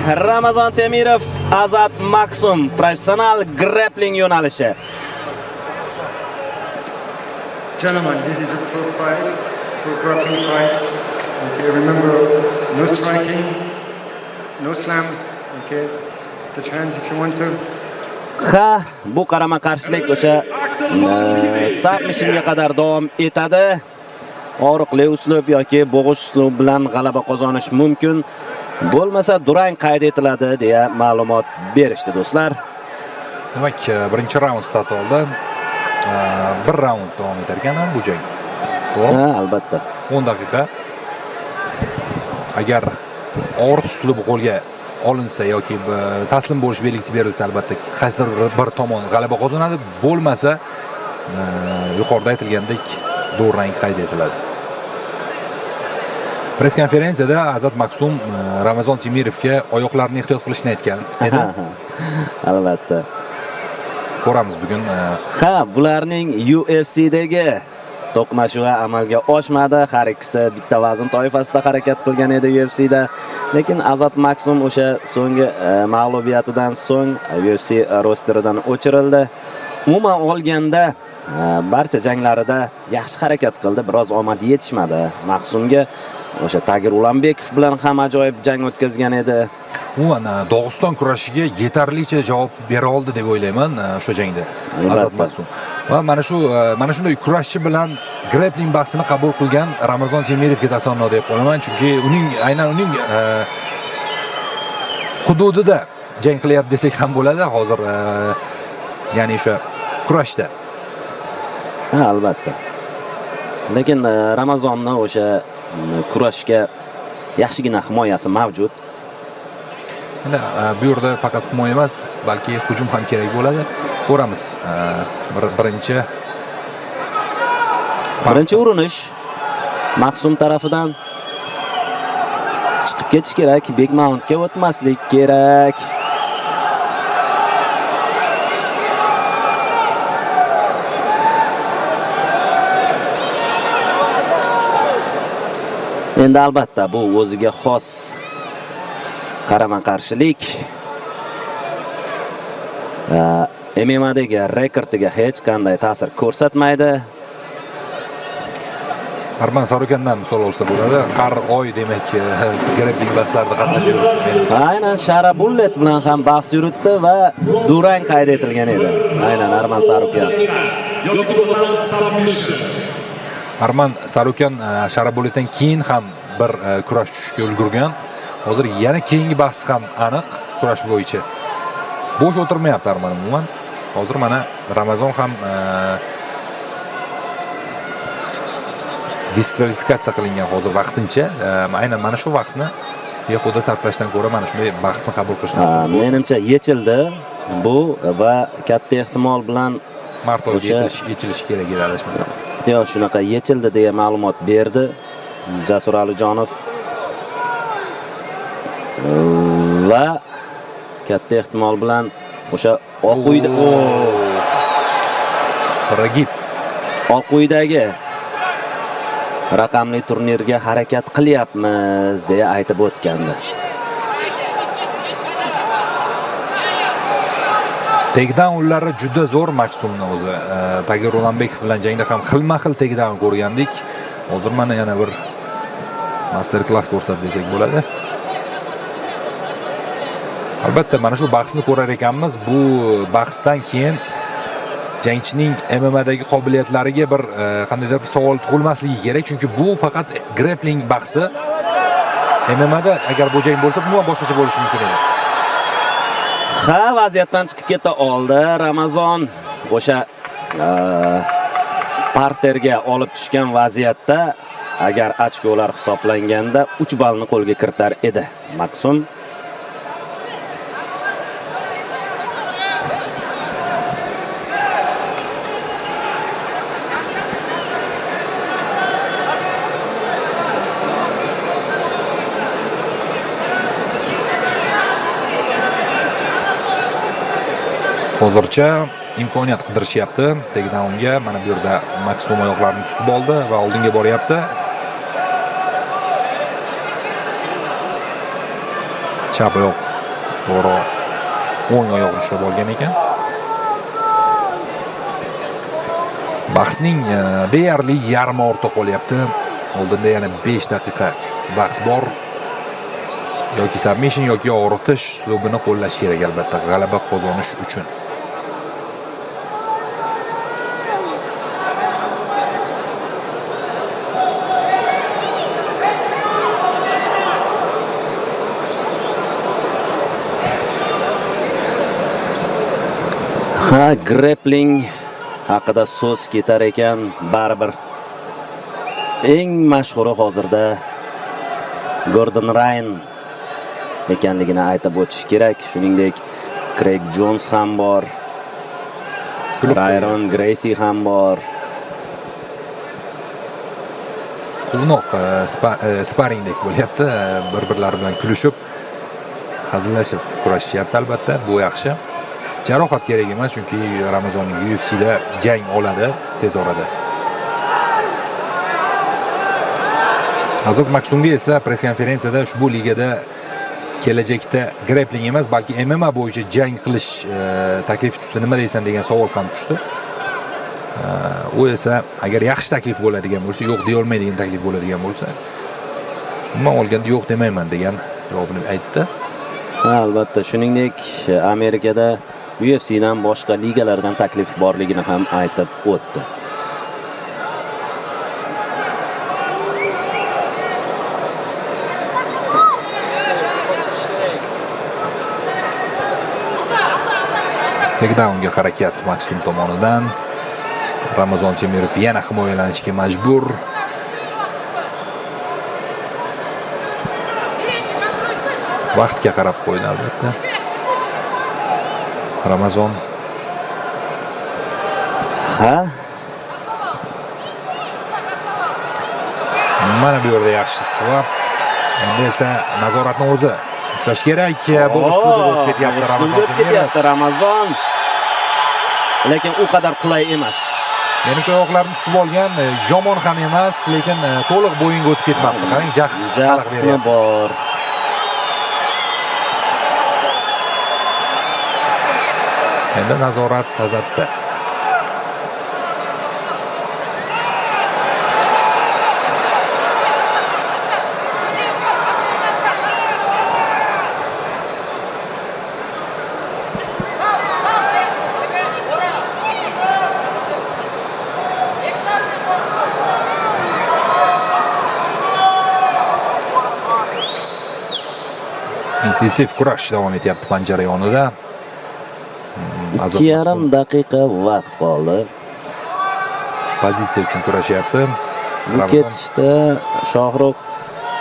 Ramazon Temirov, Azat Maksum professional grappling yo'nalishi. Gentlemen, this is a pro fight, pro grappling fights. Okay, remember, no striking, no slam. Okay, touch hands if you want to. Ha, bu qarama-qarshilik o'sha submissionga qadar davom etadi. Og'riqli uslub yoki bo'g'ish uslubi bilan g'alaba qozonish mumkin. Bo'lmasa durang qayd etiladi deya ma'lumot berishdi do'stlar. Demak, birinchi raund start oldi. Bir raund davom etar ekan bu jang. To'g'ri? Ha, albatta. 10 daqiqa. Agar og'ritish uslubi qo'lga olinsa yoki taslim bo'lish belgisi berilsa, albatta qaysidir bir tomon g'alaba qozonadi, bo'lmasa yuqorida aytilgandek durang qayd etiladi. Press konferensiyada Azat Maksum Ramazon Temirovga oyoqlarini ehtiyot qilishni aytgan edi. Albatta. Ko'ramiz bugun. Ha, bularning UFC'dagi to'qnashuvi amalga oshmadi. Har ikkisi bitta vazn toifasida harakat qilgan edi UFC'da. Lekin Azat Maksum o'sha so'nggi mag'lubiyatidan so'ng UFC rosteridan o'chirildi. Umuman olganda barcha janglarida yaxshi harakat qildi, biroz omad yetishmadi. Maksumga o'sha Tagir Ulanbekov bilan ham ajoyib jang o'tkazgan edi. Umuman Dog'iston kurashiga yetarlicha javob bera oldi deb o'ylayman o'sha jangda Azat Maksum. Va mana shunday kurashchi bilan grappling bahsini qabul qilgan Ramazon Temirovga tasanno deb qo'yaman, chunki aynan uning hududida jang qilyapti desak ham bo'ladi hozir, ya'ni o'sha kurashda. Ha, albatta. Lekin Ramazonning o'sha kurashga yaxshigina himoyasi mavjud. Bu yerda faqat himoya emas, balki hujum ham kerak bo'ladi. Ko'ramiz. Birinchi urinish Maksum tarafidan chiqib ketish kerak, big mountga o'tmaslik kerak. Endi albatta bu o'ziga xos qarama-qarshilik. MMAdagi rekordiga hech qanday ta'sir ko'rsatmaydi. Arman Sarukandan misol olsa bo'ladi. Har oy demak grappling bahslarida qatnashib. Aynan Shara Bullet bilan ham bahs yuritdi va durang qayd etilgan edi. Aynan Arman Sarukan. Arman Sarukan Shara Bulletdan keyin ham bir kurash tushishga ulgurgan. Hozir yana keyingi bahs ham aniq kurash bo'yicha. Bo'sh o'tirmayapti Arman umuman. Hozir mana Ramazon ham diskvalifikatsiya qilingan hozir vaqtincha. Aynan mana shu vaqtni behuda sarflashdan ko'ra mana shunday bahsni qabul qilish lozim. Menimcha yechildi bu va katta ehtimol bilan mart oyida yechilishi kerak edi adashmasam. Yo'q, shunaqa yechildi deya ma'lumot berdi Jasur Alijonov. Va katta ehtimol bilan o'sha Oq uydagi raqamli turnirga harakat qilyapmiz deya aytib o'tgandi. Takedownlari juda zo'r Maksumning o'zi. Tagir Ulanbekov bilan jangda ham xilma-xil takedown ko'rgandik. Hozir mana yana bir master class ko'rsatdi desak bo'ladi. Albatta mana shu bahsni ko'rar ekanmiz. Bu bahsdan keyin jangchining MMAdagi qobiliyatlariga bir qandaydir bir savol tug'ilmasligi kerak, chunki bu faqat grappling bahsi. MMAda agar bu jang bo'lsa, umuman boshqacha bo'lishi mumkin edi. Ha, vaziyatdan chiqib keta oldi Ramazon. O'sha parterga olib tushgan vaziyatda agar ochkolar hisoblanganda 3 ballni qo'lga kiritar edi Maksum. Hozircha imkoniyat qidirishyapti takedownga. Mana bu yerda Maksum oyoqlarini tutib oldi va oldinga boryapti. Chap oyoq To'g'ri o'ng oyoq ushlab olgan ekan. Bahsning deyarli yarmi ortda qolyapti. Oldinda yana 5 daqiqa vaqt bor. Yoki submission yoki og'ritish uslubini qo'llash kerak albatta g'alaba qozonish uchun. Ha, grappling haqida so'z ketar ekan, baribir eng mashhuri hozirda Gordon Ryan ekanligini aytib o'tish kerak. Shuningdek, Craig Jones ham bor, Ryan Gracie ham bor. Quvnoq sparringdek bo'lyapti, bir-birlari bilan kulishib, hazillashib kurashishyapti albatta, bu yaxshi. Jarohat kerak emas, chunki Ramazon UFC'da jang oladi tez orada. Azat Maksumga esa press konferensiyada ushbu ligada kelajakda grappling emas, balki MMA bo'yicha jang qilish taklif tushdi. Nima deysan degan savol ham tushdi. U esa agar yaxshi taklif bo'ladigan bo'lsa, yo'q deya olmaydigan taklif bo'ladigan bo'lsa, umuman olganda yo'q demayman degan javobini aytdi. Albatta, shuningdek, Amerikada UFC dan boshqa ligalardan taklif borligini ham aytib o'tdi. Takedownga harakat Maksum tomonidan. Ramazon Temirov yana himoyalanishga majbur. Vaqtga qarab qo'ydi albatta. Ramazon. Ha? Mana bu yerda yaxshi svap. Endi esa nazoratni o'zi ushlash kerak. Bu uslubda o'tib ketyapti Ramazon. Lekin u qadar qulay emas. Menimcha oyoqlarini tutib olgan, yomon ham emas, lekin to'liq bo'yinga o'tib ketmabdi. Qarang, jah qismi bor. Endi nazorat Azatda. Intensiv kurash davom etyapti panjara yonida. 2,5 daqiqa vaqt qoldi. Pozitsiya uchun kurashyapti. Bu ketishda Shohruh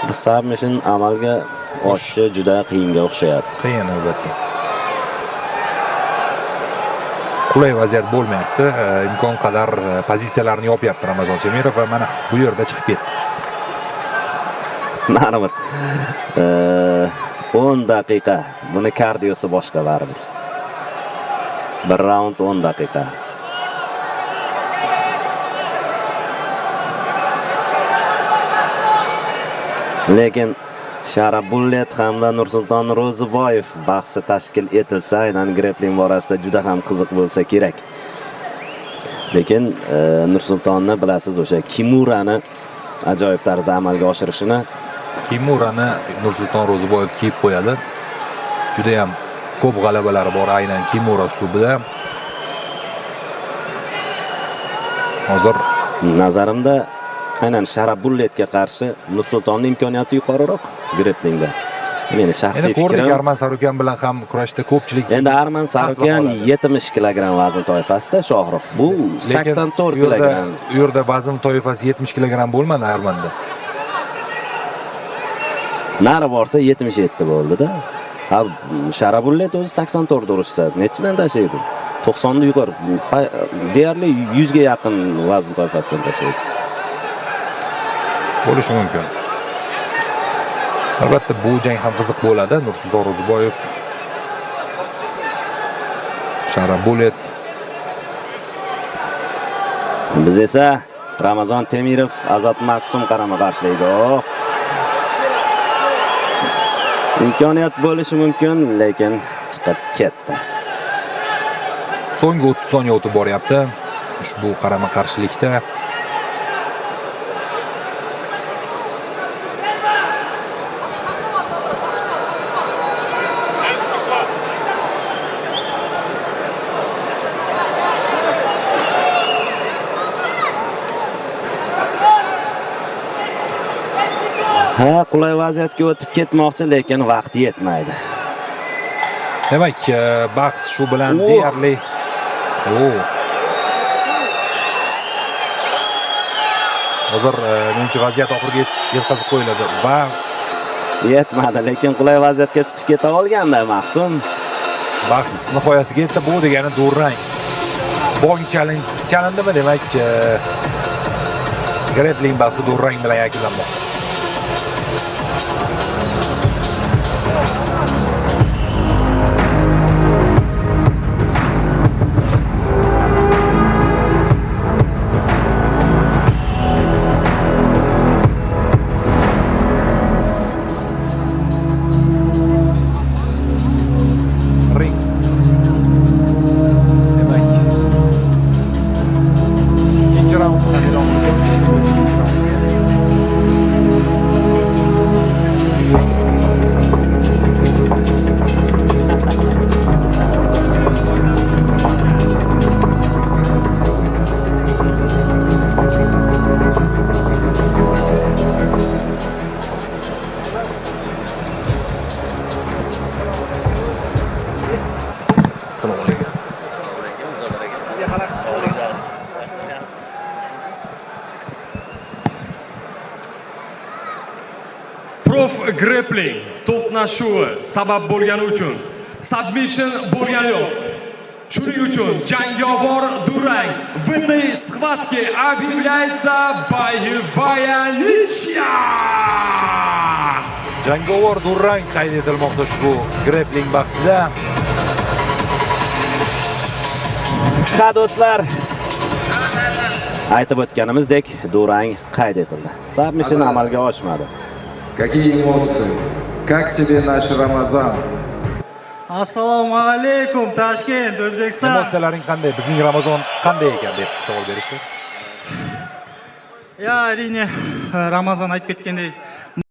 bir submission amalga oshishi juda qiyinga o'xshayapti. Qiyin albatta. Qulay vaziyat bo'lmayapti. Imkon qadar pozitsiyalarni yopyapti Ramazon Temirov va mana bu yerda chiqib ketdi. Baribir 10 daqiqa. Buni kardiosi boshqa baribir. Bir raund 10 daqiqa. Lekin Sharabullet hamda Nursulton Ro'ziboyev bahsi tashkil etilsa, aynan grappling borasida juda ham qiziq bo'lsa kerak. Lekin Nursultonni bilasiz, o'sha Kimurani ajoyib tarzda amalga oshirishini. Kimurani Nursulton Ro'ziboyev kiyib qo'yadi. Juda ham ko'p g'alabalari bor aynan Kimura uslubida. Hozir nazarimda aynan Sharabulletga qarshi Nursultonning imkoniyati yuqoriroq grapplingda. Meni shaxsiy fikrim. Arman Sarukan bilan ham kurashda ko'pchilik. Endi Arman Sarukan 70 kilogramm vazn toifasida, Shohruh bu 84 kilogramm. U yerda vazn toifasi 70 kilogramm bo'lmadi Armanda. Nari borsa 77 bo'ldi-da. Ha, Sharabullet o'zi 84 urishsa, nechidan tashlaydi? 90 ni yuqori. Deyarli 100 ga yaqin vazn toifasidan tashlaydi. Bo'lishi mumkin. Albatta bu jang ham qiziq bo'ladi. Nursulton Ro'ziboyev, Sharabullet. Biz esa Ramazon Temirov, Azat Maksum qarama qarshilaydi. imkoniyat bo'lishi mumkin, lekin chiqib ketdi. So'nggi 30 soniya o'tib boryapti. Ushbu qarama-qarshilikda Ha, qulay vaziyatga o'tib ketmoqchi, lekin vaqti yetmaydi. demak, bahs shu bilan Oh. deyarli hozir menimcha vaziyat oxiriga yetkazib qo'yiladi va Yetmadi, lekin qulay vaziyatga chiqib keta olganda Mahsum bahs nihoyasiga yetdi. Bu degani durang. Bong challenge chalindimi? Demak, grappling bahsi durang bilan yakunlanmoqda. Ring. Demak, ikkinchi raunddan e'lon Assalomu alaykum. Prof Grappling to'qnashuvi sabab bo'lgani uchun submission bo'lgani yo'q. Shuning uchun jangovar durang в этой схватке объявляется боевая ничья. Jangovar durang qayd etilmoqda ushbu grappling bahsida. Ha do'stlar, aytib o'tganimizdek, durang qayd etildi. Submission amalga oshmadi. Какие эмоции? Как тебе наш Рамазан? Assalomu alaykum Toshkent, O'zbekiston. Emotsiyalaring qanday? Bizning Ramazon qanday ekan deb savol berishdi. Ya, әрине, Ramazon aytib ketgandek,